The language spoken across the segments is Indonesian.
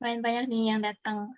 lumayan banyak nih yang datang.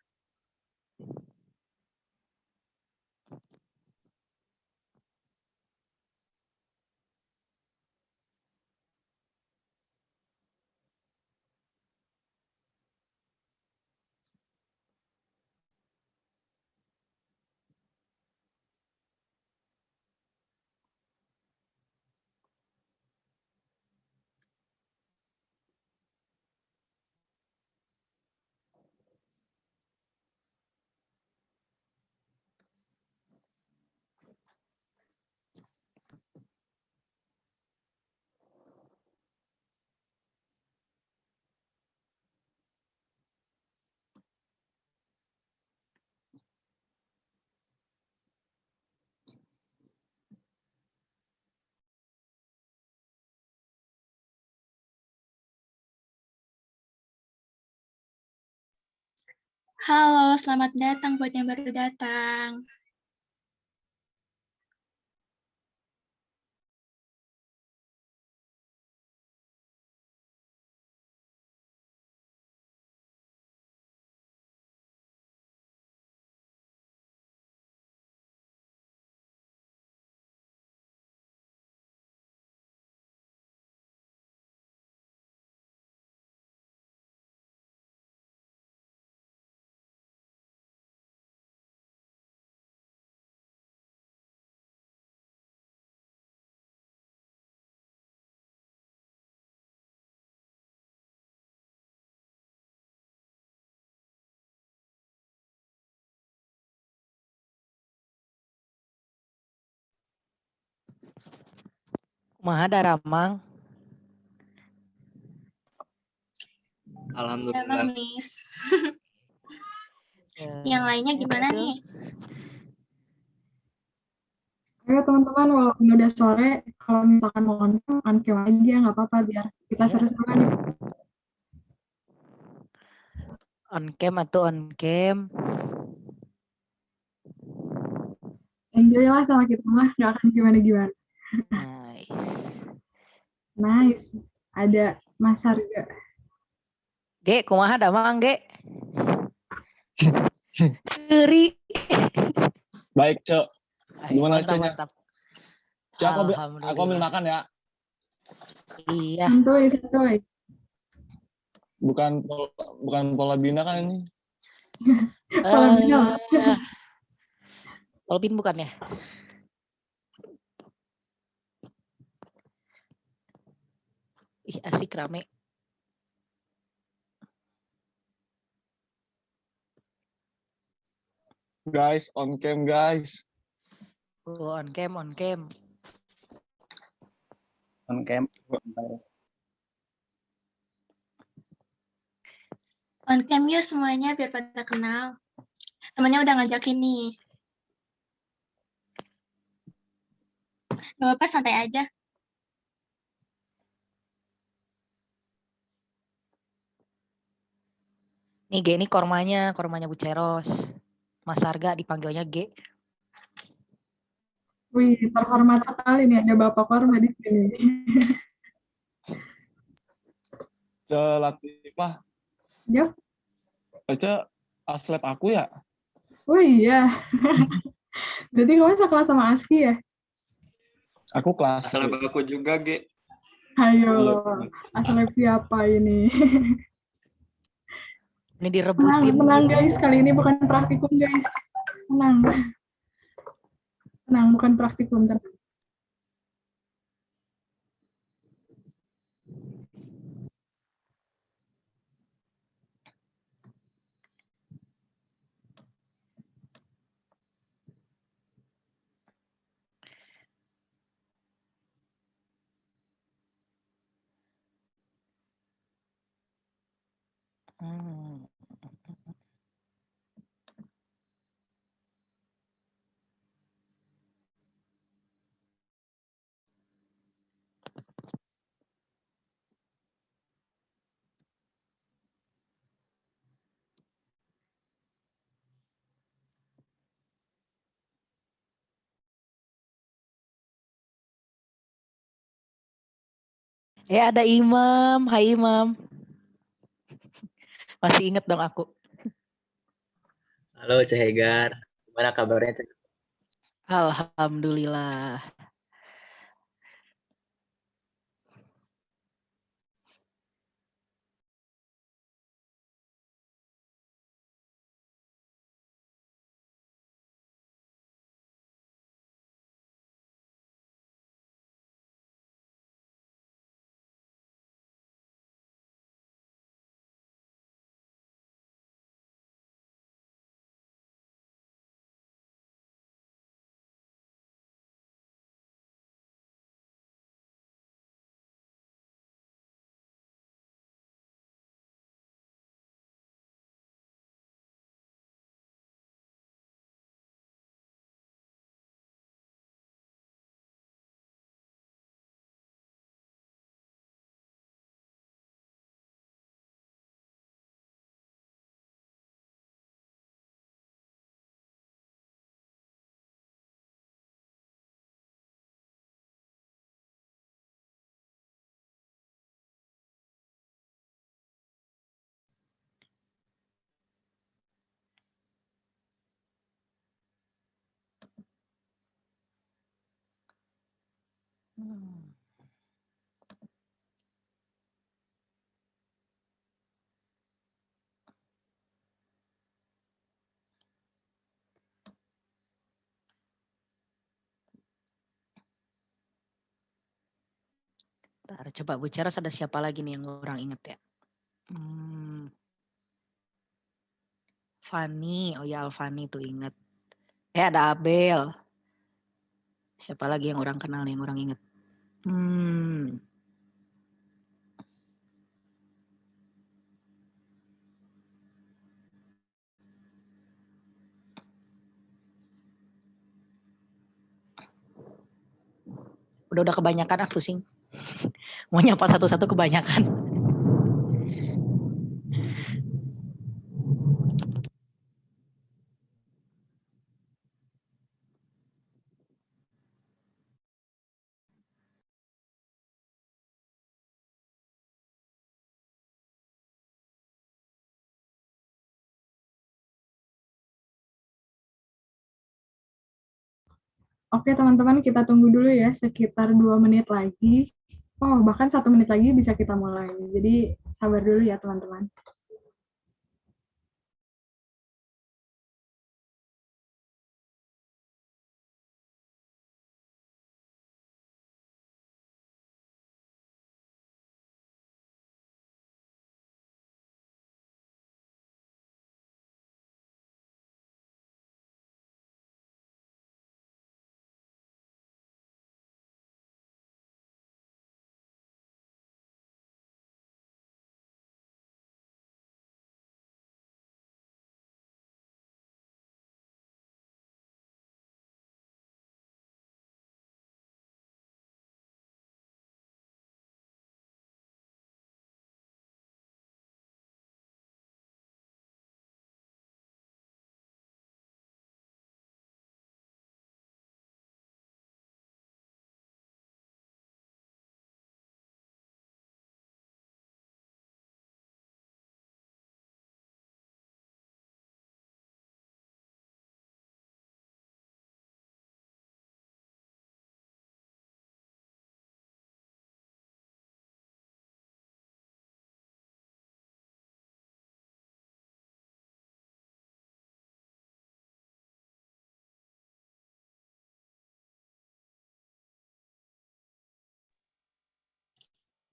Halo, selamat datang buat yang baru datang. Kumaha Daramang? Alhamdulillah. Alhamdulillah. Miss. Yang lainnya gimana nih? Ayo teman-teman, walaupun udah sore, kalau misalkan mau on cam aja, nggak apa-apa, biar kita Iya. seru-seruan nih. On cam atau on cam? Enjoy lah sama kita mah, nggak akan gimana-gimana. Nice. Nice. Ada Mas Harga. Ge, kumaha Damang, Ge? Keri. Baik, Cok. Gimana, Mantap, Coknya? mantap. Cok, aku Alhamdulillah. ambil makan ya. Iya. Santuy. Bukan pola bina kan ini? Pola bina. Polpin bukan ya? Ih, asik rame. Guys, on cam, guys. On cam, on cam. On cam. On cam yuk semuanya biar pada kenal. Temennya udah ngajakin nih. Gak apa-apa, santai aja. Nih Ge, ini kormanya Bu Ceros. Mas Harga dipanggilnya Ge. Wih, terhormat sekali nih ada Bapak Korma di sini. Latifah. Yuk. Baca aslet aku ya? Oh iya. Berarti kamu sekelas sama Aski ya? Aku kelas. Asal aku juga, Ge. Ayo, asal siapa ini? Ini direbutin. Tenang guys, kali ini bukan praktikum guys. Tenang. Tenang, bukan praktikum. Tenang. Ada Imam. Hai Imam. Masih inget dong aku. Halo Ceh Hegar, gimana kabarnya Ceh? Alhamdulillah. Ntar, coba Bu Ceros ada siapa lagi nih yang orang inget ya? Fani, oh ya Alfani tuh inget. Ada Abel. Siapa lagi yang orang kenal yang orang inget? Udah kebanyakan pusing. Mau nyapa satu-satu kebanyakan. Oke teman-teman, kita tunggu dulu ya sekitar 2 menit lagi. Oh, bahkan 1 menit lagi bisa kita mulai. Jadi sabar dulu ya teman-teman.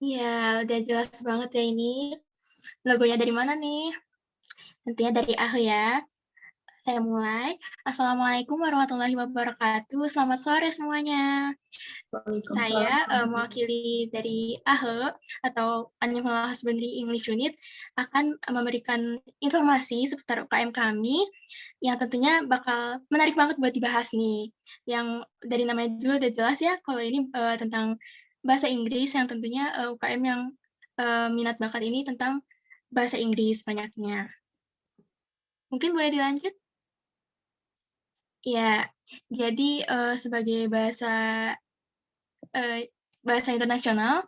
Ya, udah jelas banget ya ini. Logonya dari mana nih? Tentunya dari Ahu ya. Saya mulai. Assalamualaikum warahmatullahi wabarakatuh. Selamat sore semuanya. Saya mewakili dari AHE atau Animal Husbandry English Unit akan memberikan informasi seputar UKM kami yang tentunya bakal menarik banget buat dibahas nih. Yang dari namanya dulu udah jelas ya kalau ini tentang bahasa Inggris yang tentunya UKM yang minat bakat ini tentang bahasa Inggris banyaknya. Mungkin boleh dilanjut? Ya, jadi sebagai bahasa bahasa internasional,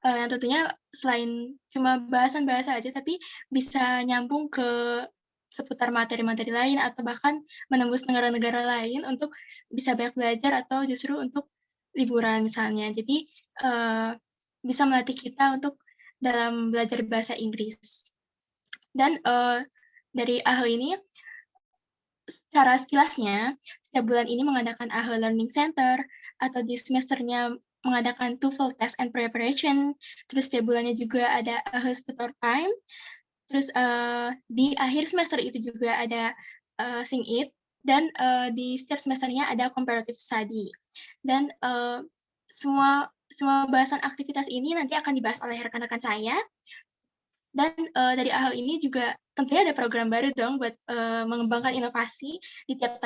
yang tentunya selain cuma bahasan bahasa aja, tapi bisa nyambung ke seputar materi-materi lain atau bahkan menembus negara-negara lain untuk bisa banyak belajar atau justru untuk liburan misalnya. Jadi, bisa melatih kita untuk dalam belajar bahasa Inggris. Dan, dari AHE ini, secara sekilasnya, setiap bulan ini mengadakan AHE Learning Center, atau di semesternya mengadakan TOEFL Test and Preparation, terus setiap bulannya juga ada AHE Tutor Time, terus di akhir semester itu juga ada Sing It, dan di setiap semesternya ada Comparative Study. Dan semua bahasan aktivitas ini nanti akan dibahas oleh rekan-rekan saya. Dan dari AHE ini juga tentunya ada program baru dong buat mengembangkan inovasi di tiap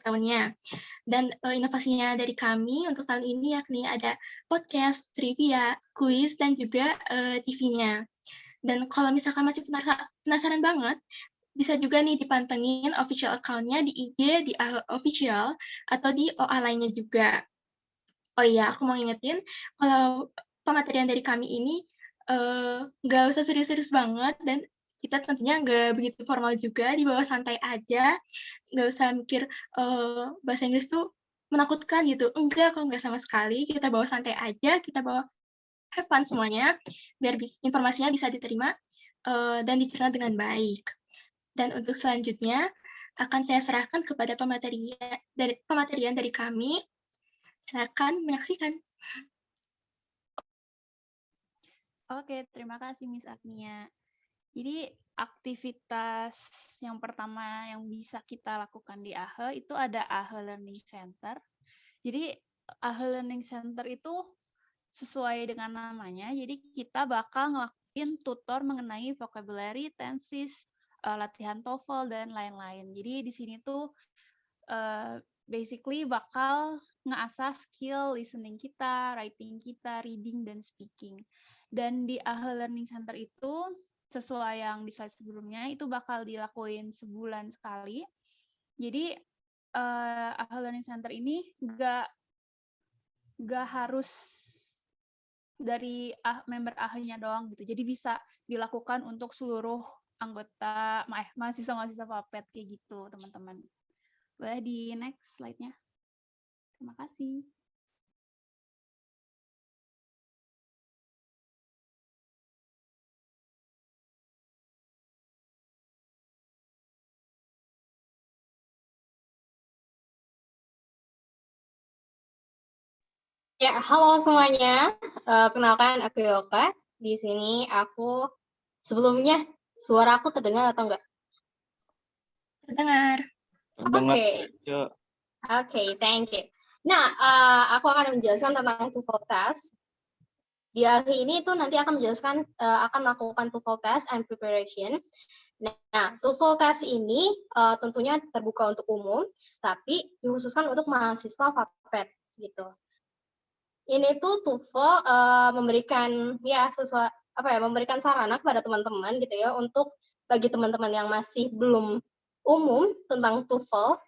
tahunnya. Dan inovasinya dari kami untuk tahun ini yakni ada podcast, trivia, kuis, dan juga TV-nya. Dan kalau misalkan masih penasaran banget, bisa juga nih dipantengin official account-nya di IG, di AHE Official, atau di OA lainnya juga. Oh iya, aku mau ngingetin, kalau pematerian dari kami ini nggak usah serius-serius banget, dan kita tentunya nggak begitu formal juga, dibawa santai aja, nggak usah mikir bahasa Inggris tuh menakutkan gitu, enggak kok, nggak sama sekali, kita bawa santai aja, kita bawa have fun semuanya, biar informasinya bisa diterima dan dicerna dengan baik. Dan untuk selanjutnya, akan saya serahkan kepada pematerian dari kami. Silakan menyaksikan. Oke, terima kasih Miss Agnia. Jadi aktivitas yang pertama yang bisa kita lakukan di AHE itu ada AHE Learning Center. Jadi AHE Learning Center itu sesuai dengan namanya, jadi kita bakal ngelakuin tutor mengenai vocabulary, tenses, latihan TOEFL, dan lain-lain. Jadi di sini tuh basically bakal ngeasah skill listening kita, writing kita, reading, dan speaking. Dan di AHE Learning Center itu, sesuai yang di slide sebelumnya, itu bakal dilakuin sebulan sekali. Jadi AHE Learning Center ini nggak harus dari member AHE-nya doang gitu. Jadi bisa dilakukan untuk seluruh anggota mahasiswa-mahasiswa Papet kayak gitu, teman-teman. Boleh di next slide-nya. Terima kasih. Ya, halo semuanya. Kenalkan aku Yoka. Di sini aku sebelumnya suara aku terdengar atau enggak? Terdengar. Oke, thank you. Nah, aku akan menjelaskan tentang TOEFL test. Di akhir ini itu nanti akan menjelaskan akan melakukan TOEFL test and preparation. Nah, TOEFL test ini tentunya terbuka untuk umum, tapi dikhususkan untuk mahasiswa Papet gitu. Ini tuh TOEFL memberikan memberikan sarana kepada teman-teman gitu ya, untuk bagi teman-teman yang masih belum umum tentang TOEFL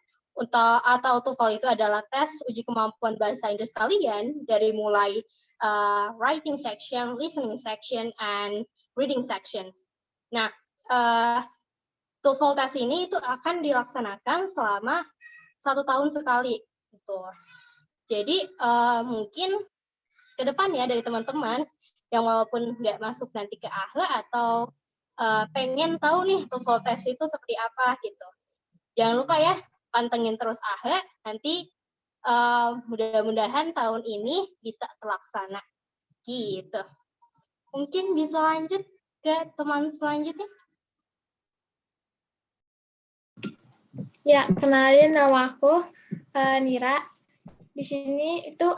atau TOEFL itu adalah tes uji kemampuan bahasa Inggris kalian dari mulai writing section, listening section, and reading section. Nah, TOEFL test ini itu akan dilaksanakan selama 1 tahun sekali gitu. Jadi mungkin ke depan ya dari teman-teman yang walaupun nggak masuk nanti ke AHE atau pengen tahu nih TOEFL test itu seperti apa gitu. Jangan lupa ya, pantengin terus AHE, nanti mudah-mudahan tahun ini bisa terlaksana gitu. Mungkin bisa lanjut ke teman selanjutnya. Ya, kenalin nama aku Nira. Di sini itu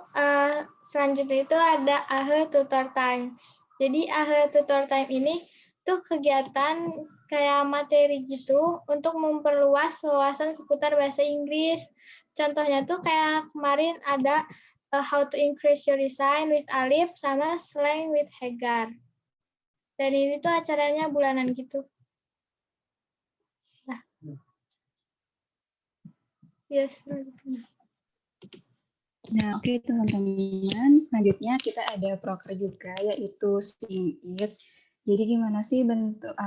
selanjutnya itu ada AHE Tutor Time. Jadi AHE Tutor Time ini tuh kegiatan kayak materi gitu untuk memperluas wawasan seputar bahasa Inggris. Contohnya tuh kayak kemarin ada How to Increase Your Listening with Alif sama Slang with Hagar. Dan ini tuh acaranya bulanan gitu. Nah. Yes. Nah, oke teman-teman, selanjutnya kita ada proker juga yaitu Sing It. Jadi gimana sih bentuk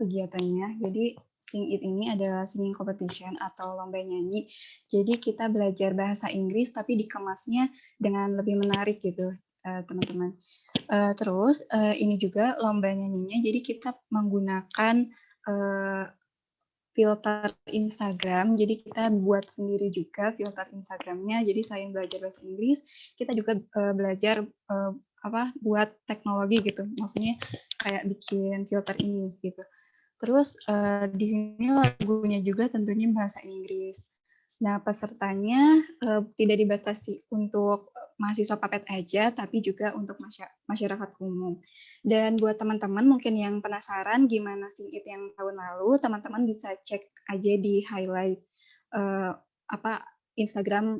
kegiatannya? Jadi Sing It ini adalah singing competition atau lomba nyanyi. Jadi kita belajar bahasa Inggris tapi dikemasnya dengan lebih menarik gitu, teman-teman. Terus ini juga lomba nyanyinya. Jadi kita menggunakan filter Instagram, jadi kita buat sendiri juga filter Instagramnya. Jadi selain belajar bahasa Inggris, kita juga belajar buat teknologi gitu. Maksudnya kayak bikin filter ini gitu. Terus di sini lagunya juga tentunya bahasa Inggris. Nah, pesertanya tidak dibatasi untuk mahasiswa PAPET aja, tapi juga untuk masyarakat umum. Dan buat teman-teman mungkin yang penasaran gimana Sing It yang tahun lalu, teman-teman bisa cek aja di highlight Instagram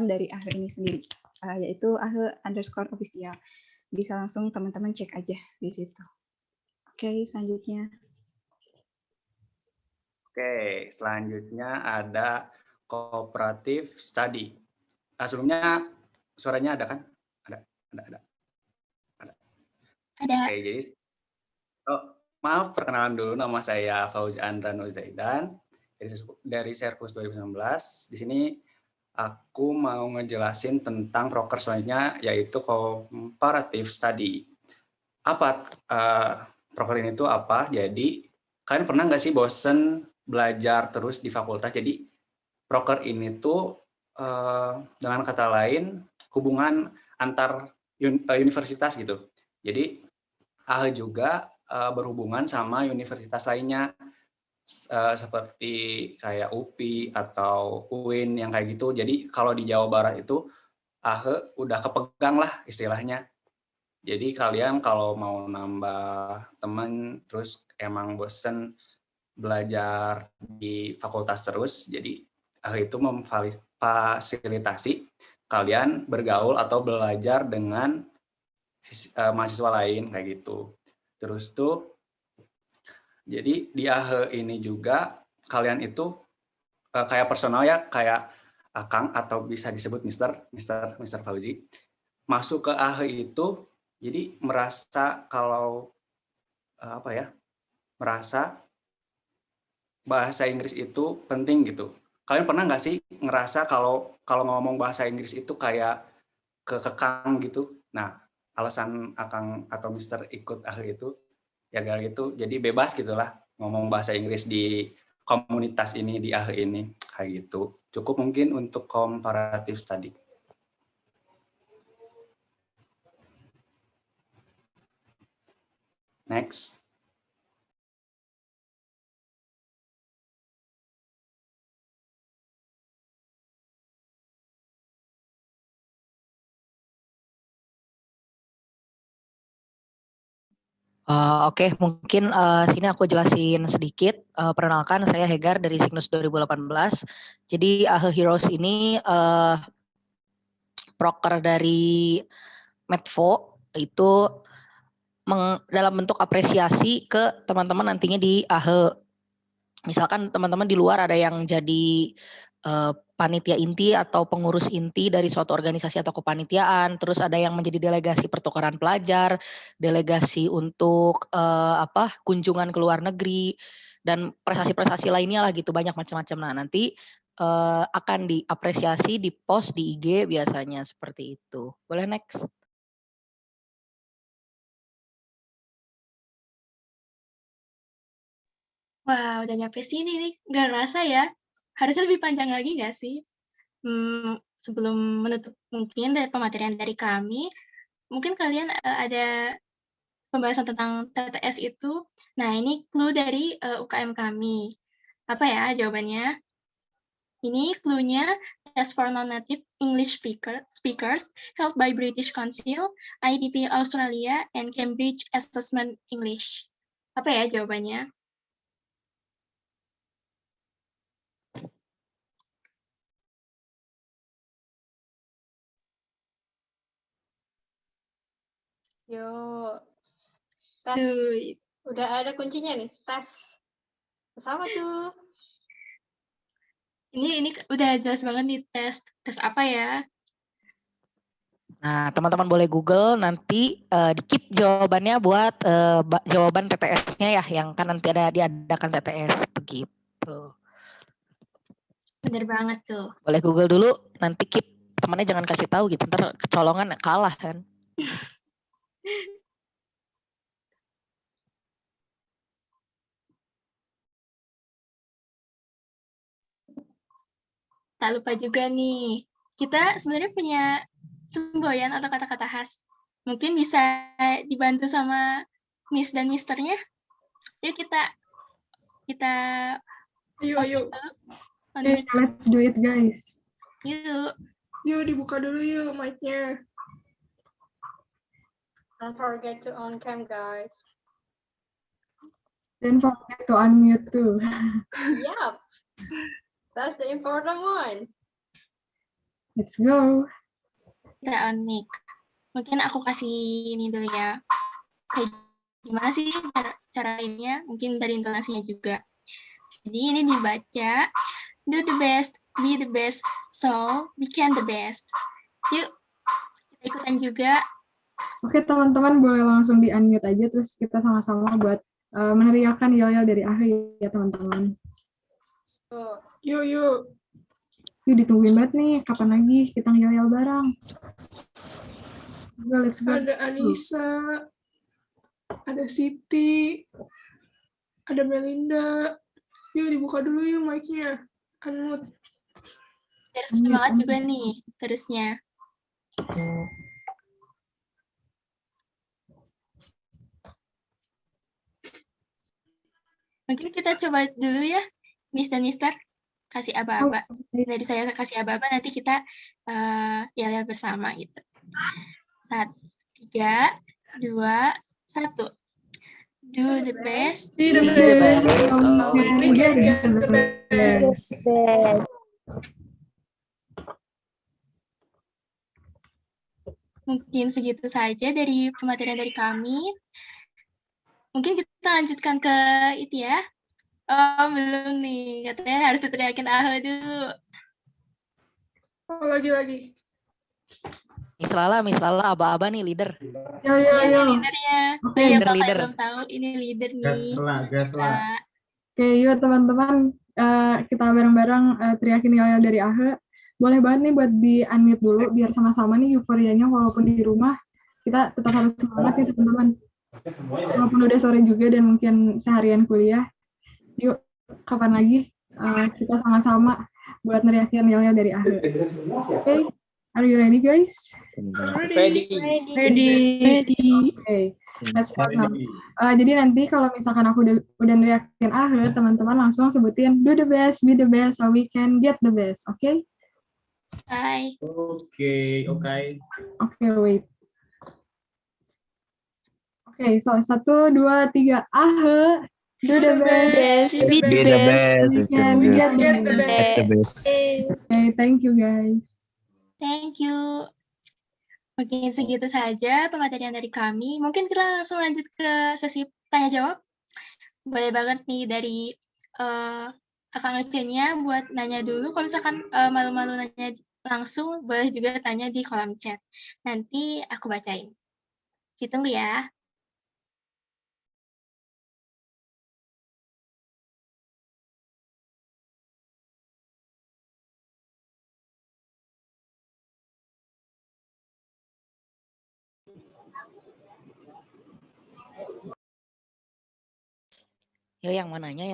dari AHE ini sendiri, yaitu AHE_official. Bisa langsung teman-teman cek aja di situ. Oke, selanjutnya. Oke, selanjutnya ada cooperative study. Sebelumnya suaranya ada kan? Ada. Oke, jadi maaf, perkenalan dulu, nama saya Fauzi Andra Nuzaidan dari Serpus 2019. Di sini aku mau ngejelasin tentang proker selanjutnya, yaitu comparative study. Apa proker ini tuh apa? Jadi kalian pernah nggak sih bosen belajar terus di fakultas? Jadi proker ini tuh dengan kata lain hubungan antar universitas gitu. Jadi AHE juga berhubungan sama universitas lainnya seperti kayak UPI atau UIN yang kayak gitu. Jadi kalau di Jawa Barat itu AHE udah kepegang lah istilahnya. Jadi kalian kalau mau nambah teman terus emang bosen belajar di fakultas terus, jadi AHE itu memfasilitasi kalian bergaul atau belajar dengan mahasiswa lain kayak gitu. Terus tuh, jadi di AHE ini juga kalian itu kayak personal ya, kayak Akang atau bisa disebut Mr. Fauzi. Masuk ke AHE itu jadi merasa kalau merasa bahasa Inggris itu penting gitu. Kalian pernah nggak sih ngerasa kalau ngomong bahasa Inggris itu kayak kekang gitu? Nah, alasan Akang atau Mister ikut AHE itu ya gara gitu. Jadi bebas gitulah ngomong bahasa Inggris di komunitas ini, di AHE ini kayak gitu. Cukup mungkin untuk comparative study. Next. Oke, mungkin sini aku jelasin sedikit. Perkenalkan, saya Hegar dari Signus 2018. Jadi AHE Heroes ini proker dari Medvo itu dalam bentuk apresiasi ke teman-teman nantinya di AHE. Misalkan teman-teman di luar ada yang jadi panitia inti atau pengurus inti dari suatu organisasi atau kepanitiaan, terus ada yang menjadi delegasi pertukaran pelajar, delegasi untuk kunjungan ke luar negeri, dan prestasi-prestasi lainnya lah gitu, banyak macam-macam. Nah, nanti akan diapresiasi di post di IG biasanya seperti itu. Boleh next? Wah, udah nyampe sini nih. Nggak rasa ya. Harusnya lebih panjang lagi nggak sih? Sebelum menutup mungkin dari pematerian dari kami, mungkin kalian ada pembahasan tentang TTS itu. Nah, ini clue dari UKM kami. Apa ya jawabannya? Ini clue-nya Test for Non-Native English Speakers held by British Council, IDP Australia, and Cambridge Assessment English. Apa ya jawabannya? Yuk, tes. Udah ada kuncinya nih, tes. Tes apa tuh? Ini udah jelas banget nih tes apa ya? Nah, teman-teman boleh Google nanti di-keep jawabannya buat jawaban TTS-nya ya, yang kan nanti ada diadakan TTS begitu. Bener banget tuh. Boleh Google dulu, nanti keep, temannya jangan kasih tahu gitu, ntar kecolongan kalah kan. Tak lupa juga nih, kita sebenarnya punya semboyan atau kata-kata khas. Mungkin bisa dibantu sama Miss dan Misternya. Yuk kita Ayo. Okay, let's do it, guys. Yuk. Yuk, dibuka dulu yuk mic-nya. Don't forget to on cam, guys. Don't forget to unmute too. Yep. That's the important one. Let's go. Kita on mic. Mungkin aku kasih ini dulu ya. Kayak gimana sih cara ininya? Mungkin dari intonasinya juga. Jadi ini dibaca, do the best, be the best, so become the best. Yuk, kita ikutan juga. Oke, teman-teman boleh langsung di-unmute aja, terus kita sama-sama buat meneriakan yel-yel dari akhir ya, teman-teman. Yuk. Yuk, ditungguin banget nih, kapan lagi kita yel-yel bareng. Go, let's go. Ada Anissa, ada Siti, ada Melinda. Yuk, dibuka dulu yuk mic-nya. Unmute. Biar semangat juga nih, terusnya. Mungkin kita coba dulu ya, Miss dan Mister. Kasih aba-aba. Dari saya kasih aba-aba, nanti kita yel-yel bersama gitu. 1, 3, 2, 1. Do the best. Be the best. We can get the best. Mungkin segitu saja dari pematerian dari kami. Mungkin kita lanjutkan ke itu ya. Oh, belum nih. Katanya harus diteriakin Aho dulu. Oh, lagi. Miss Lala, aba-aba nih leader. Yo. Ini leadernya. Oke, Ya, leader. belum tahu ini leader nih. Gas lah. Oke, yuk teman-teman, kita bareng-bareng teriakin yel-yel dari Ahe. Boleh banget nih buat di-unmute dulu, biar sama-sama nih euforianya walaupun di rumah, kita tetap harus semangat ya teman-teman. Walaupun udah sore juga dan mungkin seharian kuliah, yuk kapan lagi kita sama-sama buat neriakin yel-yel dari Ahe. Oke, are you ready guys? Ready. Oke, let's start now. Jadi nanti kalau misalkan aku udah neriakin Ahe, teman-teman langsung sebutin do the best, be the best, so we can get the best, oke? Bye. Oke. Oke, wait. Oke, so 1, 2, 3, Ahe, do the best, be the best, we can get the best. Okay. Okay, thank you guys. Thank you. Mungkin segitu saja pematerian dari kami. Mungkin kita langsung lanjut ke sesi tanya jawab. Boleh banget nih dari Akang Ece-nya buat nanya dulu. Kalau misalkan malu-malu nanya langsung, boleh juga tanya di kolom chat. Nanti aku bacain. Tunggu ya. Yo, yang mananya?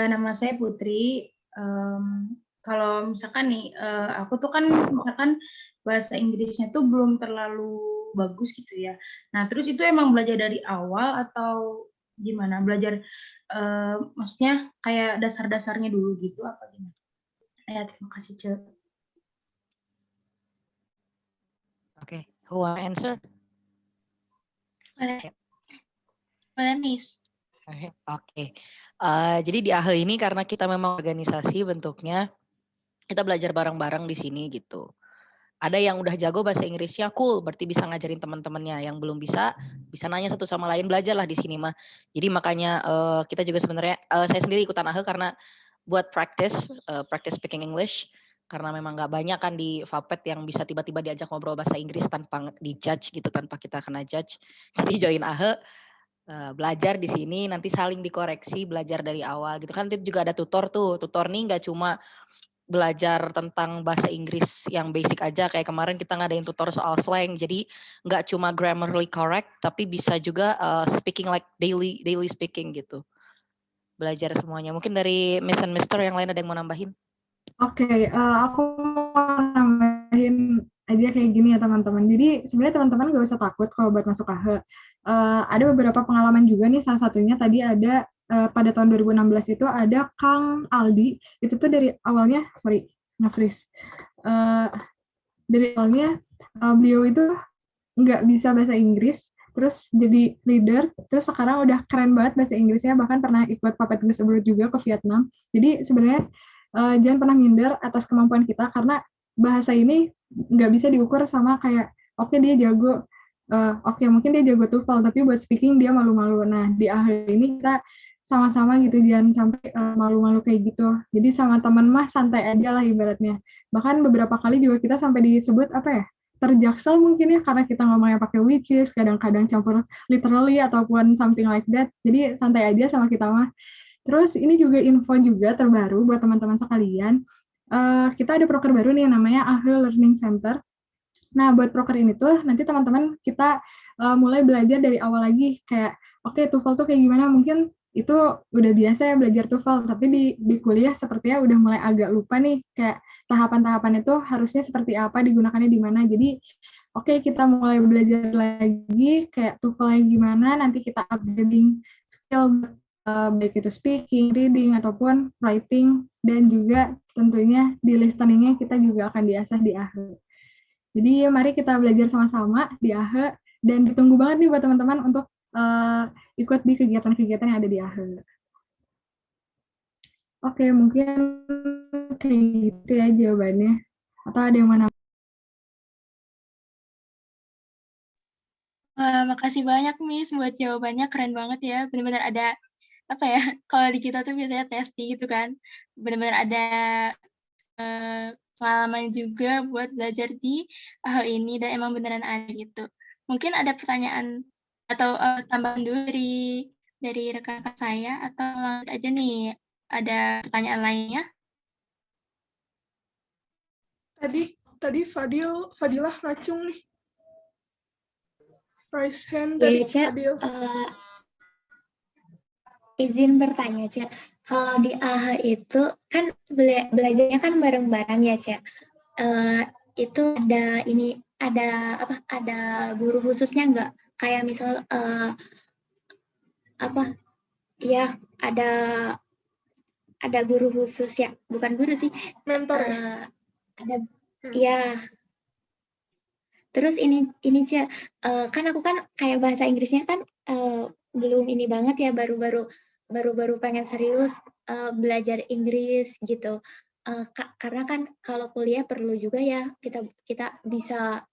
Nama saya Putri. Kalau misalkan nih, aku tuh kan misalkan bahasa Inggrisnya tuh belum terlalu bagus gitu ya. Nah, terus itu emang belajar dari awal atau gimana? Belajar, maksudnya kayak dasar-dasarnya dulu gitu apa gimana? Ya, terima kasih, Cek. Oke, who want answer? Boleh, Miss. Oke. Jadi di AHE ini karena kita memang organisasi bentuknya, kita belajar bareng-bareng di sini gitu. Ada yang udah jago bahasa Inggrisnya, cool, berarti bisa ngajarin teman-temannya. Yang belum bisa nanya satu sama lain, belajarlah di sini mah. Jadi makanya kita juga sebenarnya, saya sendiri ikutan AHE karena buat practice speaking English. Karena memang nggak banyak kan di Vapet yang bisa tiba-tiba diajak ngobrol bahasa Inggris tanpa dijudge gitu, tanpa kita kena judge. Jadi join AHE, belajar di sini, nanti saling dikoreksi, belajar dari awal gitu kan. Itu juga ada tutor tuh. Tutor nih nggak cuma belajar tentang bahasa Inggris yang basic aja, kayak kemarin kita ngadain tutor soal slang, jadi nggak cuma grammarly correct, tapi bisa juga speaking like daily speaking gitu. Belajar semuanya. Mungkin dari Miss and Mister yang lain ada yang mau nambahin? Oke, aku mau nambahin aja kayak gini ya teman-teman. Jadi sebenarnya teman-teman gak usah takut kalau buat masuk AHE. Ada beberapa pengalaman juga nih, salah satunya tadi ada pada tahun 2016 itu ada Kang Aldi, itu tuh dari awalnya, dari awalnya beliau itu nggak bisa bahasa Inggris, terus jadi leader, terus sekarang udah keren banget bahasa Inggrisnya, bahkan pernah ikut Puppet English Abroad juga ke Vietnam. Jadi sebenarnya jangan pernah minder atas kemampuan kita, karena bahasa ini nggak bisa diukur sama kayak, oke dia jago, oke mungkin dia jago TOEFL, tapi buat speaking dia malu-malu. Nah di akhir ini kita sama-sama gitu, jangan sampai malu-malu kayak gitu. Jadi sama teman mah santai aja lah ibaratnya. Bahkan beberapa kali juga kita sampai disebut apa ya, terjaksel mungkin ya, karena kita ngomongnya pakai which is, kadang-kadang campur literally ataupun something like that. Jadi santai aja sama kita mah. Terus ini juga info juga terbaru buat teman-teman sekalian. Kita ada proker baru nih yang namanya AHE Learning Center. Nah, buat proker ini tuh nanti teman-teman kita mulai belajar dari awal lagi, kayak oke, TOEFL tuh kayak gimana, mungkin itu udah biasa ya belajar TOEFL, tapi di kuliah sepertinya udah mulai agak lupa nih, kayak tahapan-tahapan itu harusnya seperti apa, digunakannya di mana. Jadi oke, kita mulai belajar lagi kayak TOEFL-nya gimana, nanti kita upgrading skill baik itu speaking, reading, ataupun writing, dan juga tentunya di listening-nya kita juga akan diasah di AHE. Jadi mari kita belajar sama-sama di AHE, dan ditunggu banget nih buat teman-teman untuk ikut di kegiatan-kegiatan yang ada di AHE. Oke, mungkin kayak gitu ya jawabannya. Atau ada yang mana? Makasih banyak Miss buat jawabannya, keren banget ya. Benar-benar ada apa ya? Kalau di kita tuh biasanya testing gitu kan. Benar-benar ada pengalaman juga buat belajar di AHE ini, dan emang beneran ada gitu. Mungkin ada pertanyaan atau tambahan dulu dari rekan-rekan saya, atau lanjut aja nih, ada pertanyaan lainnya? Tadi Fadilah racung nih. Raise hand Ya, dari Cak, Fadil. izin bertanya, Cak. Kalau di AHE itu kan belajarnya kan bareng-bareng ya, Cak. Itu ada guru khususnya nggak? Kayak misal ya ada guru khusus ya, bukan guru sih. Mentor ya? Ada ya. Terus ini Cak, kan aku kan kayak bahasa Inggrisnya kan belum ini banget ya, baru pengen serius belajar Inggris gitu. Karena kan kalau kuliah perlu juga ya kita bisa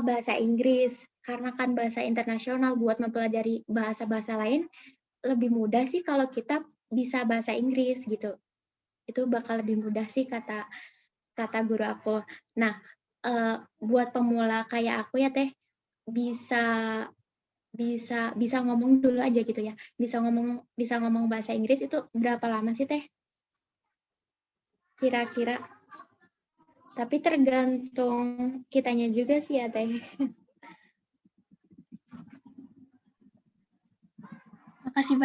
bahasa Inggris, karena kan bahasa internasional. Buat mempelajari bahasa-bahasa lain lebih mudah sih kalau kita bisa bahasa Inggris gitu. Itu bakal lebih mudah sih kata guru aku. Nah, buat pemula kayak aku ya Teh, bisa ngomong dulu aja gitu ya. Bisa ngomong bahasa Inggris itu berapa lama sih Teh? Kira-kira. Tapi tergantung kitanya juga sih ya Teh. Makasih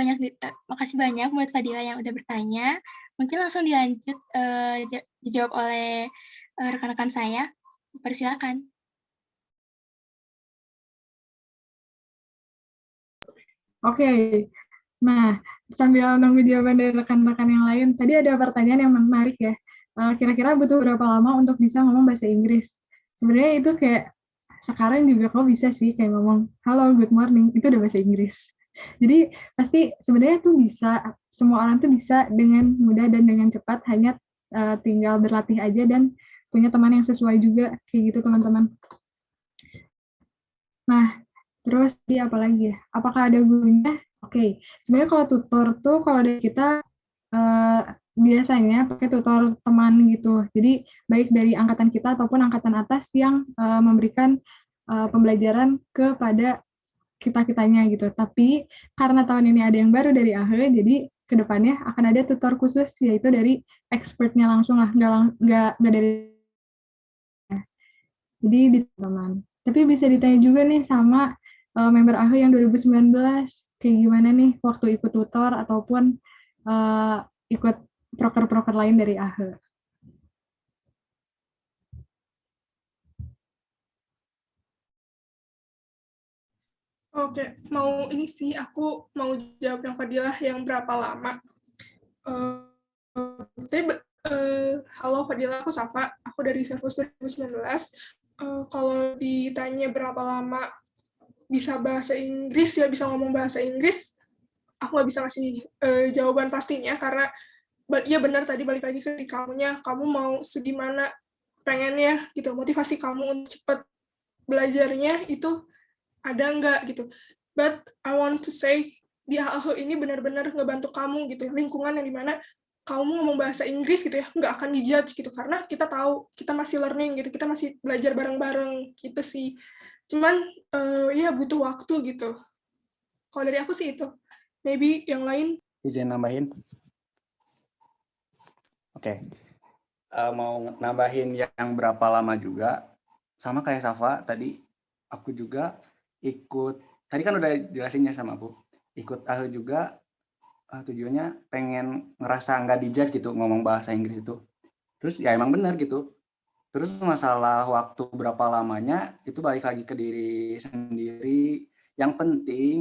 banyak buat Fadila yang udah bertanya. Mungkin langsung dilanjut dijawab oleh rekan-rekan saya. Persilakan. Oke, nah sambil nunggu jawaban dari rekan-rekan yang lain, tadi ada pertanyaan yang menarik ya. Kira-kira butuh berapa lama untuk bisa ngomong bahasa Inggris? Sebenarnya itu kayak sekarang juga kok bisa sih kayak ngomong halo, good morning, itu udah bahasa Inggris. Jadi pasti sebenarnya tuh bisa, semua orang tuh bisa dengan mudah dan dengan cepat, hanya tinggal berlatih aja dan punya teman yang sesuai juga, kayak gitu teman-teman. Nah, terus apa lagi ya? Apakah ada gurunya? Oke, sebenarnya kalau tutor tuh kalau dari kita biasanya pakai tutor teman gitu. Jadi baik dari angkatan kita ataupun angkatan atas yang memberikan pembelajaran kepada kita-kitanya gitu. Tapi karena tahun ini ada yang baru dari AHE, jadi kedepannya akan ada tutor khusus yaitu dari expertnya langsung lah, nggak dari. Jadi di teman. Tapi bisa ditanya juga nih sama member AHE yang 2019, kayak gimana nih waktu ikut tutor ataupun ikut proker-proker lain dari AHE. Oke, mau ini sih, aku mau jawab yang Fadilah yang berapa lama. Halo Fadilah, aku Safa, aku dari Servus 2019. Kalau ditanya berapa lama bisa bahasa Inggris, ya bisa ngomong bahasa Inggris, aku nggak bisa ngasih jawaban pastinya, karena ya benar tadi balik lagi ke kamunya, kamu mau segimana pengennya gitu, motivasi kamu untuk cepat belajarnya itu ada nggak gitu. But I want to say di AHE ini benar-benar ngebantu kamu gitu, lingkungan yang dimana kamu ngomong bahasa Inggris gitu ya, nggak akan dijudge gitu, karena kita tahu kita masih learning gitu, kita masih belajar bareng-bareng gitu sih. Cuman ya butuh waktu gitu. Kalau dari aku sih itu. Maybe yang lain. Izin nambahin. Oke. Mau nambahin yang berapa lama juga, sama kayak Safa tadi, aku juga ikut, tadi kan udah jelasinnya sama aku, ikut AHE juga tujuannya pengen ngerasa nggak dijudge gitu ngomong bahasa Inggris itu. Terus ya emang benar gitu. Terus masalah waktu berapa lamanya itu balik lagi ke diri sendiri. Yang penting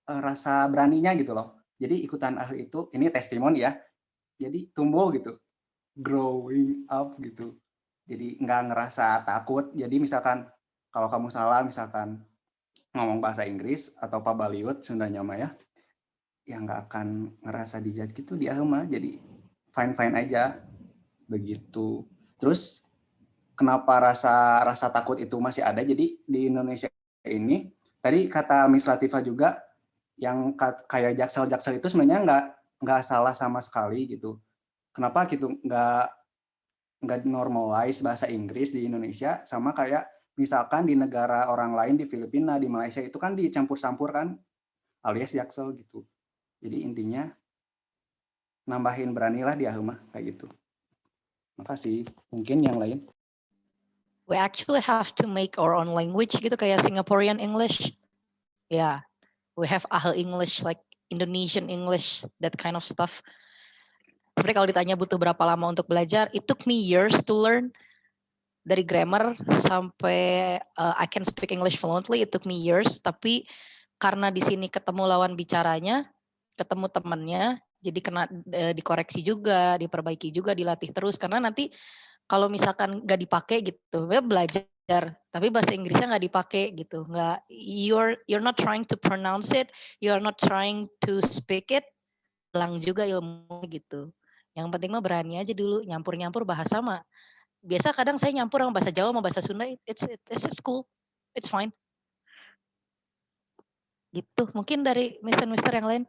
rasa beraninya gitu loh. Jadi ikutan AHE itu, ini testimoni ya, jadi tumbuh gitu, growing up gitu. Jadi nggak ngerasa takut. Jadi misalkan kalau kamu salah, misalkan ngomong bahasa Inggris atau pabaliut Sundanya mah ya nggak akan ngerasa dijudge gitu di AHE mah. Jadi fine-fine aja begitu. Terus kenapa rasa takut itu masih ada? Jadi di Indonesia ini tadi kata Miss Latifah juga yang kayak jaksel-jaksel itu sebenarnya nggak salah sama sekali gitu. Kenapa gitu nggak normalize bahasa Inggris di Indonesia, sama kayak misalkan di negara orang lain, di Filipina, di Malaysia itu kan dicampur-campur kan, alias jaksel gitu. Jadi intinya nambahin beranilah di AHE mah kayak gitu. Makasih. Mungkin yang lain. We actually have to make our own language gitu, kayak Singaporean English. Yeah, we have AHE English, like Indonesian English, that kind of stuff. Sebenarnya kalau ditanya butuh berapa lama untuk belajar, it took me years to learn. Dari grammar sampai I can speak English fluently, it took me years. Tapi karena di sini ketemu lawan bicaranya, ketemu temannya, jadi kena dikoreksi juga, diperbaiki juga, dilatih terus. Karena nanti kalau misalkan nggak dipakai gitu, ya belajar, tapi bahasa Inggrisnya nggak dipakai gitu, nggak, you're not trying to pronounce it, you're not trying to speak it, hilang juga ilmu gitu. Yang penting mah berani aja dulu, nyampur-nyampur bahasa mah. Biasa kadang saya nyampur sama bahasa Jawa sama bahasa Sunda, it's cool, it's fine. Gitu, mungkin dari mister yang lain.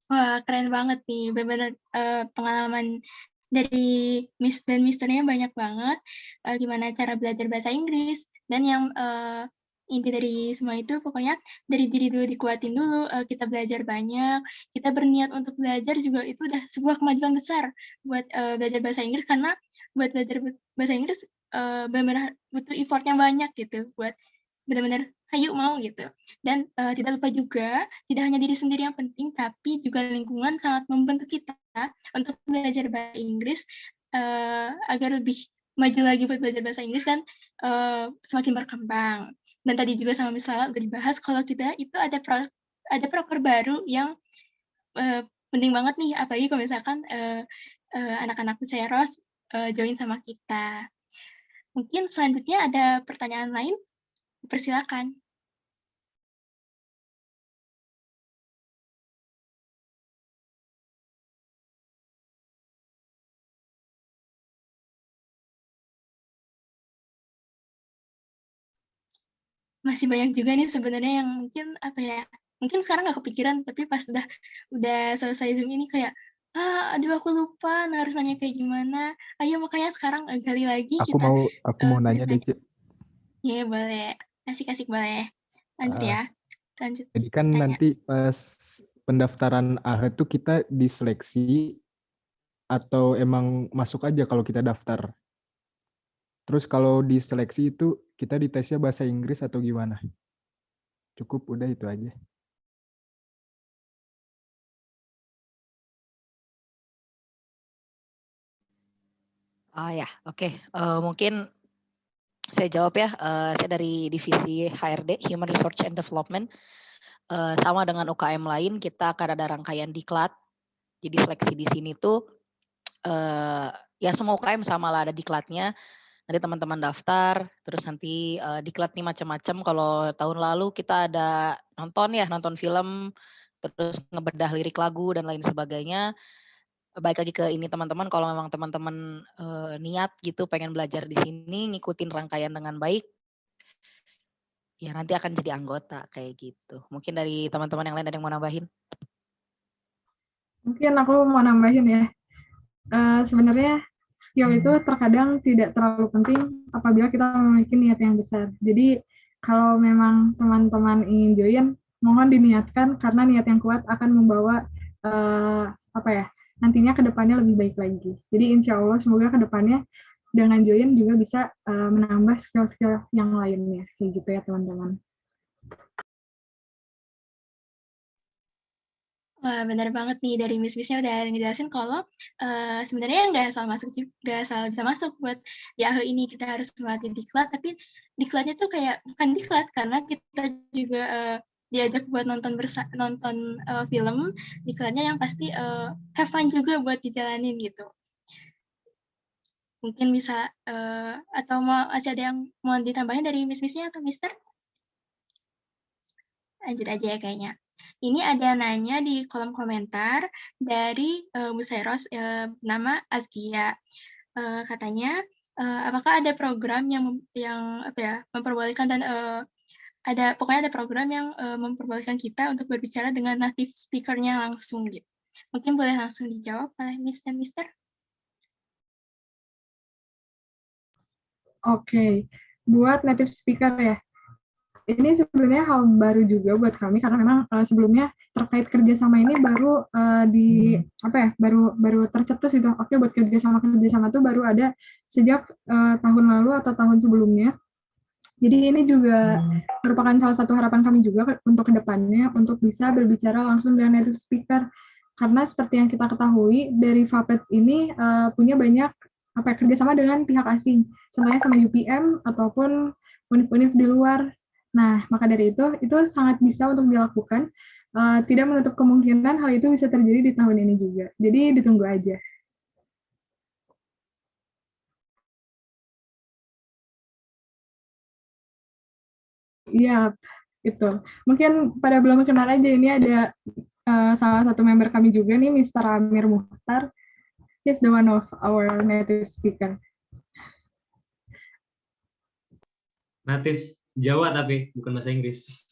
Wah, keren banget nih, benar-benar pengalaman dari Miss dan Misternya banyak banget, gimana cara belajar bahasa Inggris, dan yang inti dari semua itu pokoknya dari diri dulu, dikuatin dulu, kita belajar banyak, kita berniat untuk belajar juga itu udah sebuah kemajuan besar buat belajar bahasa Inggris, karena buat belajar bahasa Inggris benar-benar butuh effort yang banyak gitu, buat benar-benar ayo mau gitu. Dan tidak lupa juga, tidak hanya diri sendiri yang penting, tapi juga lingkungan sangat membentuk kita untuk belajar bahasa Inggris agar lebih maju lagi buat belajar bahasa Inggris dan semakin berkembang. Dan tadi juga sama Miss Lala udah dibahas kalau kita itu ada proker baru yang penting banget nih, apalagi kalau misalkan anak-anak Ceros join sama kita. Mungkin selanjutnya ada pertanyaan lain, persilakan. masih banyak juga nih sebenarnya yang mungkin apa ya, mungkin sekarang nggak kepikiran, tapi pas udah selesai Zoom ini kayak, aduh aku lupa harus nanya kayak gimana. Ayo makanya sekarang gali lagi Aku kita mau nanya deh, nanya. Cik. Ya boleh, asik-asik boleh. Lanjut ya, lanjut. Jadi kan Tanya. nanti pas pendaftaran AHE tuh kita diseleksi atau emang masuk aja kalau kita daftar? Terus kalau diseleksi itu kita ditesnya bahasa Inggris atau gimana? Cukup, udah itu aja. Ya, oke. Mungkin saya jawab ya. Saya dari divisi HRD, Human Resource and Development. Sama dengan UKM lain, kita akan ada rangkaian diklat. Jadi seleksi di sini tuh, ya semua UKM sama lah ada diklatnya. Nanti teman-teman daftar, terus nanti diklat nih macam-macam. Kalau tahun lalu kita ada nonton film, terus ngebedah lirik lagu dan lain sebagainya. Baik lagi ke ini teman-teman, kalau memang teman-teman niat gitu pengen belajar di sini, ngikutin rangkaian dengan baik, ya nanti akan jadi anggota kayak gitu. Mungkin dari teman-teman yang lain ada yang mau nambahin? Mungkin aku mau nambahin ya. Sebenarnya skill itu terkadang tidak terlalu penting apabila kita memiliki niat yang besar. Jadi kalau memang teman-teman ingin join, mohon diniatkan karena niat yang kuat akan membawa nantinya ke depannya lebih baik lagi. Jadi insya Allah semoga ke depannya dengan join juga bisa menambah skill-skill yang lainnya. Kayak gitu ya teman-teman. Wah, benar banget nih dari Miss-Missnya udah ngejelasin kalau sebenarnya nggak asal bisa masuk buat di AHE ini. Kita harus melatih diklat, tapi diklatnya tuh kayak bukan diklat karena kita juga diajak buat nonton film. Diklatnya yang pasti have fun juga buat dijalanin gitu. Mungkin bisa atau ada yang mau ditambahin dari Miss-Missnya atau Mister? Lanjut aja ya kayaknya. Ini ada nanya di kolom komentar dari Musairos nama Azkia. Katanya apakah ada program yang memperbolehkan dan pokoknya ada program yang memperbolehkan kita untuk berbicara dengan native speaker-nya langsung gitu. Mungkin boleh langsung dijawab oleh Miss dan Mister. Oke, buat native speaker ya. Ini sebenarnya hal baru juga buat kami karena memang sebelumnya terkait kerjasama ini baru baru tercetus itu. Oke, buat kerjasama tuh baru ada sejak tahun lalu atau tahun sebelumnya. Jadi ini juga merupakan salah satu harapan kami juga untuk kedepannya untuk bisa berbicara langsung dengan native speaker. Karena seperti yang kita ketahui dari FAPET ini punya banyak kerjasama dengan pihak asing, contohnya sama UPM ataupun univ-univ di luar. Nah, maka dari itu sangat bisa untuk dilakukan. Tidak menutup kemungkinan hal itu bisa terjadi di tahun ini juga. Jadi ditunggu aja. Iya, itu. Mungkin pada belum kenal aja, ini ada salah satu member kami juga nih, Mr. Amir Mukhtar. He's the one of our native speaker. Native Jawa tapi bukan bahasa Inggris.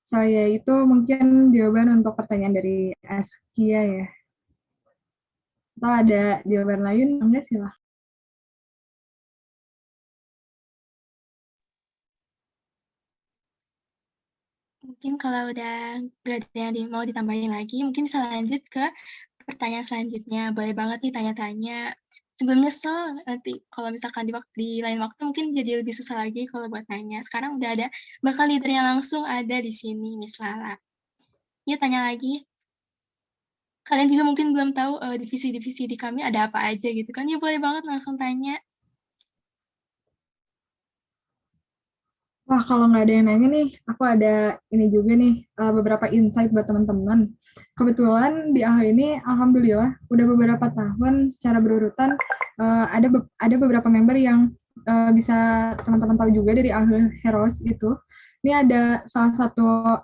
So ya itu mungkin jawaban untuk pertanyaan dari Askia ya. Atau ada jawaban lain? Enggak sih lah. Mungkin kalau udah nggak ada yang mau ditambahin lagi, mungkin bisa lanjut ke pertanyaan selanjutnya. Boleh banget nih tanya-tanya. Sebelum nyesel, nanti kalau misalkan di lain waktu mungkin jadi lebih susah lagi kalau buat nanya. Sekarang udah ada, bakal leadernya langsung ada di sini, Miss Lala. Yuk tanya lagi. Kalian juga mungkin belum tahu divisi-divisi di kami ada apa aja gitu kan. Ya boleh banget langsung tanya. Wah, kalau nggak ada yang nanya nih, aku ada ini juga nih, beberapa insight buat teman-teman. Kebetulan di AHE ini, alhamdulillah, udah beberapa tahun secara berurutan, ada beberapa member yang bisa teman-teman tahu juga dari AHE Heroes itu. Ini ada salah satu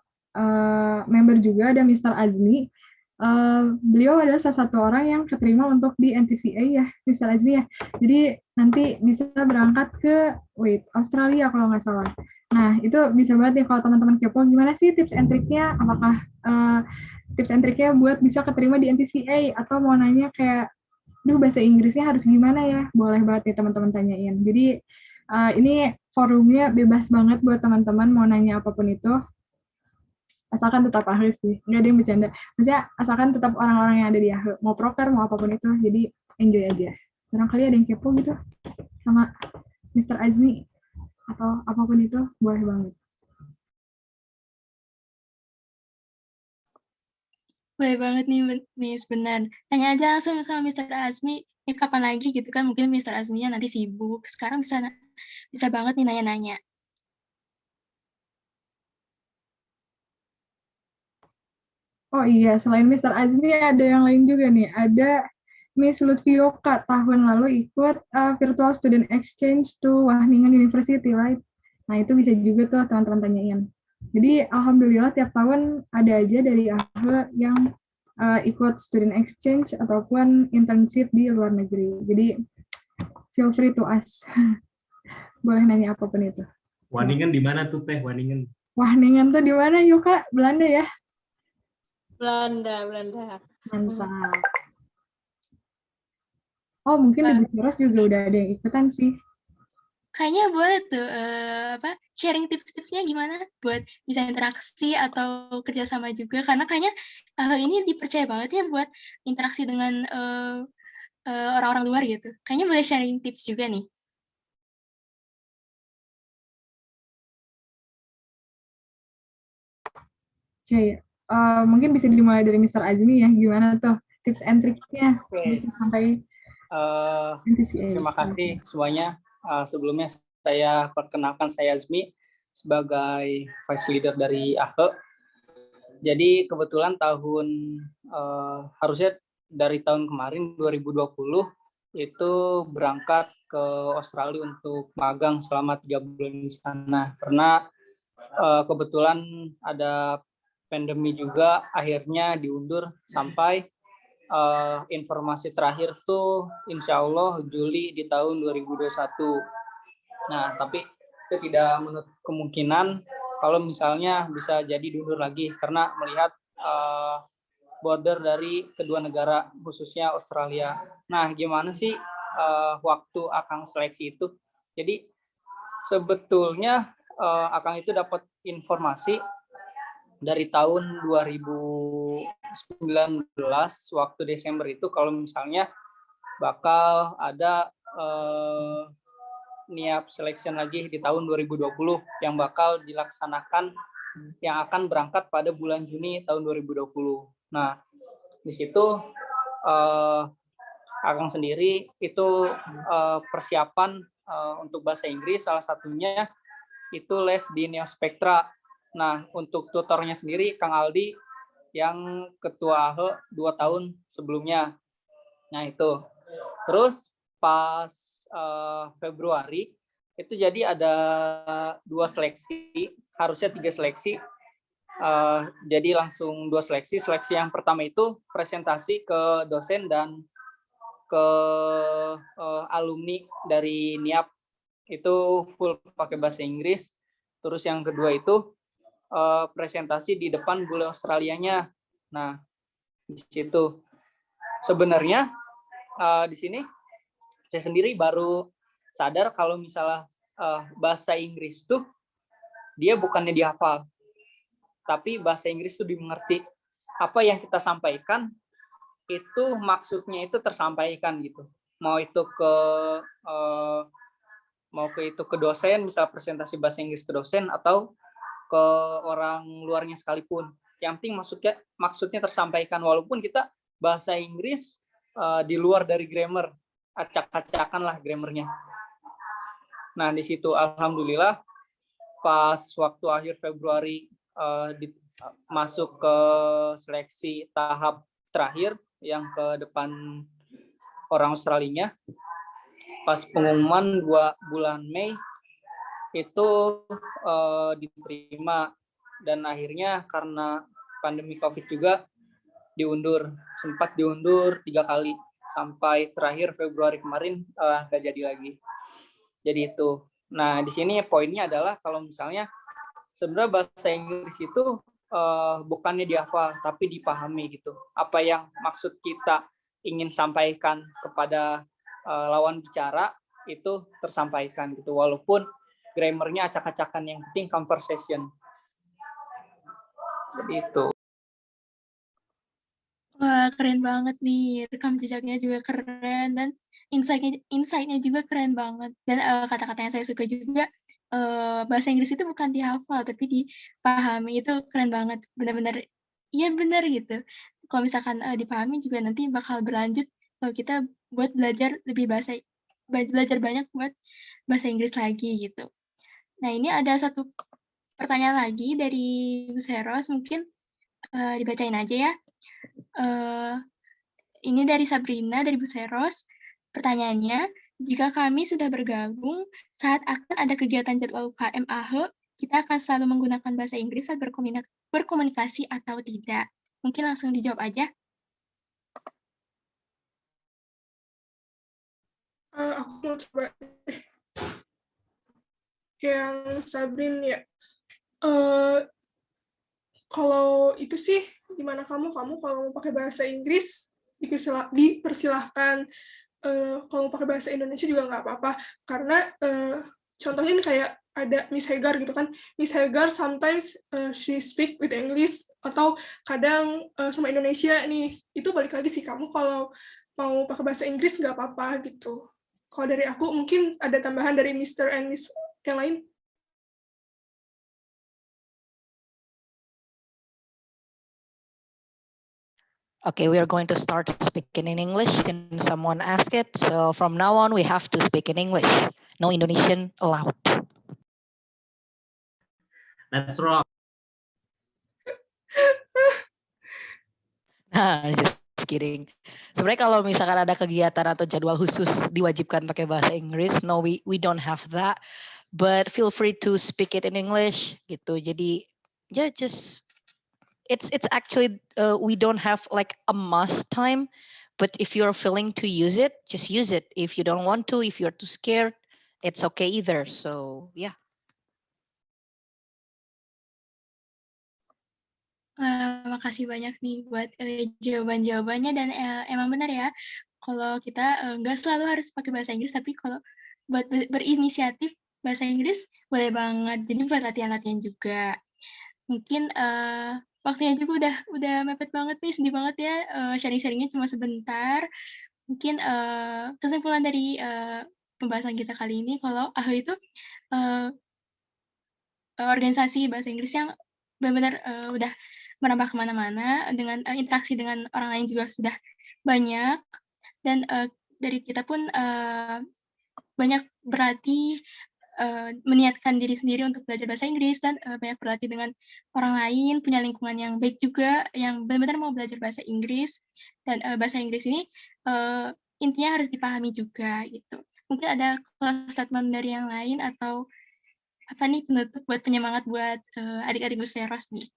member juga, ada Mr. Azmi. Beliau adalah salah satu orang yang keterima untuk di NTCA ya, Mr. Azmi ya. Jadi nanti bisa berangkat ke Australia kalau nggak salah. Nah, itu bisa banget nih kalau teman-teman kepo, gimana sih tips and triknya? Apakah tips and triknya buat bisa keterima di NTCA? Atau mau nanya kayak, bahasa Inggrisnya harus gimana ya? Boleh banget nih teman-teman tanyain. Jadi ini forumnya bebas banget buat teman-teman mau nanya apapun itu. Asalkan tetap ahli sih, nggak ada yang bercanda. Maksudnya asalkan tetap orang-orang yang ada di ahli, mau proker, mau apapun itu, jadi enjoy aja. Barangkali ada yang kepo gitu sama Mr. Azmi atau apapun itu, boleh banget. Boleh banget nih, Miss, benar. Tanya aja langsung sama Mr. Azmi, kapan lagi gitu kan, mungkin Mr. Azminya nanti sibuk. Sekarang bisa banget nih nanya-nanya. Oh iya, selain Mr. Azmi ada yang lain juga nih. Ada Miss Lutfioka tahun lalu ikut virtual student exchange to Wageningen University, right? Nah, itu bisa juga tuh teman-teman tanyain. Jadi, alhamdulillah tiap tahun ada aja dari AHE yang ikut student exchange ataupun internship di luar negeri. Jadi, feel free to ask. Boleh nanya apapun itu. Wageningen di mana tuh Teh? Wageningen. Wageningen tuh di mana, yuk Kak? Belanda ya? Belanda. Mantap. Oh, mungkin di Bucharest juga udah ada yang ikutan sih. Kayaknya boleh tuh, sharing tips-tipsnya gimana buat bisa interaksi atau kerjasama juga, karena kayaknya ini dipercaya banget ya buat interaksi dengan orang-orang luar gitu. Kayaknya boleh sharing tips juga nih. Oke, mungkin bisa dimulai dari Mr. Azmi ya, gimana tuh tips and triknya bisa sampai terima kasih semuanya. Sebelumnya saya perkenalkan, saya Azmi sebagai Vice Leader dari AHE. Jadi kebetulan harusnya dari tahun kemarin 2020 itu berangkat ke Australia untuk magang selama 3 bulan di sana. Karena kebetulan ada pandemi juga, akhirnya diundur sampai informasi terakhir tuh insya Allah Juli di tahun 2021. Nah, tapi itu tidak menutup kemungkinan kalau misalnya bisa jadi diundur lagi karena melihat border dari kedua negara, khususnya Australia. Nah, gimana sih waktu Akang seleksi itu? Jadi sebetulnya Akang itu dapat informasi dari tahun 2019 waktu Desember itu kalau misalnya bakal ada NIAP selection lagi di tahun 2020 yang bakal dilaksanakan, yang akan berangkat pada bulan Juni tahun 2020. Nah, di situ Akang sendiri itu persiapan untuk bahasa Inggris, salah satunya itu les di Neospectra. Nah, untuk tutornya sendiri Kang Aldi yang ketua AHE 2 tahun sebelumnya. Nah, itu. Terus pas Februari itu jadi ada 2 seleksi, harusnya 3 seleksi. Jadi langsung 2 seleksi. Seleksi yang pertama itu presentasi ke dosen dan ke alumni dari NIAP, itu full pakai bahasa Inggris. Terus yang kedua itu presentasi di depan bule Australianya. Nah, di situ sebenarnya di sini saya sendiri baru sadar kalau misalnya bahasa Inggris tuh dia bukannya dihafal, tapi bahasa Inggris tuh dimengerti. Apa yang kita sampaikan itu maksudnya itu tersampaikan gitu. Mau itu ke dosen, misal presentasi bahasa Inggris ke dosen atau ke orang luarnya sekalipun. Yang penting maksudnya tersampaikan, walaupun kita bahasa Inggris di luar dari grammar, acak-acakan lah grammarnya. Nah, di situ alhamdulillah pas waktu akhir Februari masuk ke seleksi tahap terakhir yang ke depan orang Australinya, pas pengumuman 2 bulan Mei itu diterima, dan akhirnya karena pandemi COVID juga sempat diundur 3 kali sampai terakhir Februari kemarin nggak jadi lagi. Jadi itu. Nah, di sini poinnya adalah kalau misalnya sebenarnya bahasa Inggris itu bukannya dihafal tapi dipahami gitu. Apa yang maksud kita ingin sampaikan kepada lawan bicara itu tersampaikan gitu, walaupun grammarnya acak-acakan, yang penting conversation. Begitu. Wah, keren banget nih. Rekam jejaknya juga keren dan insight-nya juga keren banget. Dan kata-kata yang saya suka juga, bahasa Inggris itu bukan dihafal tapi dipahami. Itu keren banget. Benar-benar, iya benar gitu. Kalau misalkan dipahami juga nanti bakal berlanjut kalau kita buat belajar belajar banyak buat bahasa Inggris lagi gitu. Nah, ini ada satu pertanyaan lagi dari Bu Seros, mungkin dibacain aja ya. Ini dari Sabrina, dari Bu Seros. Pertanyaannya, jika kami sudah bergabung, saat akan ada kegiatan jadwal UKM AHE, kita akan selalu menggunakan bahasa Inggris saat berkomunikasi atau tidak? Mungkin langsung dijawab aja. Aku mau coba yang Sabrin ya. Kalau itu sih gimana kamu kalau mau pakai bahasa Inggris dipersilahkan. Kalau mau pakai bahasa Indonesia juga nggak apa-apa, karena contohnya kayak ada Miss Hagar gitu kan. Miss Hagar sometimes she speak with English, atau kadang sama Indonesia nih. Itu balik lagi sih, kamu kalau mau pakai bahasa Inggris nggak apa-apa gitu. Kalau dari aku mungkin ada tambahan dari Mr. and Miss yang lain. Okay, we are going to start speaking in English. Can someone ask it? So from now on, we have to speak in English. No Indonesian allowed. That's wrong. Nah, just kidding. Sebenarnya kalau misalkan ada kegiatan atau jadwal khusus diwajibkan pakai bahasa Inggris, no, we don't have that. But feel free to speak it in English, gitu. Jadi, yeah, just it's actually we don't have like a must time, but if you're feeling to use it, just use it. If you don't want to, if you're too scared, it's okay either. So yeah. Makasih banyak nih buat jawaban-jawabannya, dan emang benar ya, kalau kita nggak selalu harus pakai bahasa Inggris, tapi kalau buat berinisiatif bahasa Inggris boleh banget. Jadi buat latihan-latihan juga. Mungkin waktunya juga udah mepet banget nih, sedih banget ya, sharing-sharingnya cuma sebentar. Mungkin kesimpulan dari pembahasan kita kali ini, kalau AHE itu organisasi bahasa Inggris yang benar-benar udah merambah kemana-mana, dengan interaksi dengan orang lain juga sudah banyak, dan dari kita pun banyak berlatih, meniatkan diri sendiri untuk belajar bahasa Inggris, dan banyak berlatih dengan orang lain, punya lingkungan yang baik juga, yang benar-benar mau belajar bahasa Inggris. Dan bahasa Inggris ini intinya harus dipahami juga gitu. Mungkin ada statement dari yang lain, atau apa nih penutup buat penyemangat buat adik-adik Bu Seros nih?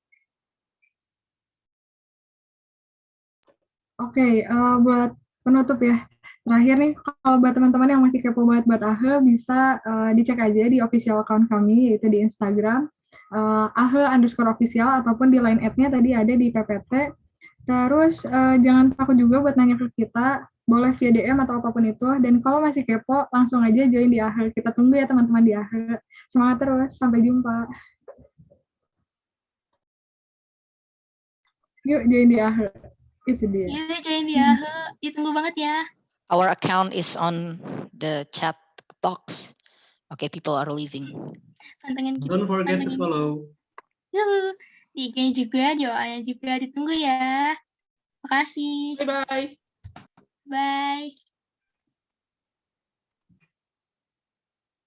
Oke, buat penutup ya. Terakhir nih, kalau buat teman-teman yang masih kepo banget buat AHE, bisa dicek aja di official account kami, yaitu di Instagram, AHE_official, ataupun di line ad-nya tadi ada di PPT. Terus jangan takut juga buat nanya ke kita, boleh via DM atau apapun itu. Dan kalau masih kepo, langsung aja join di AHE. Kita tunggu ya teman-teman di AHE. Semangat terus, sampai jumpa. Yuk join di AHE. Itu dia. Yuk join di AHE, ditunggu banget ya. Our account is on the chat box. Okay, people are leaving. Pantengin kita. Don't forget to follow. Yuhu. Di IG juga, di OA-nya juga, ditunggu ya. Makasih. Bye-bye. Bye.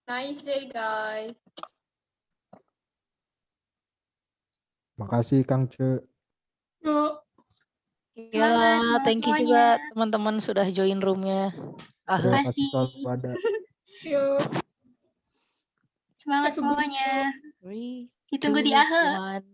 Nice day, guys. Makasih Kang Ce. Yuk. Ya, thank you juga teman-teman sudah join roomnya. Terima kasih kalau ada. Yuk. Semangat semuanya. 3, Ditunggu di 2, AHE. 1.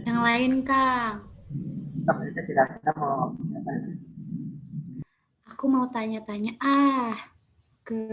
Yang lain, Kang. Aku mau tanya-tanya ke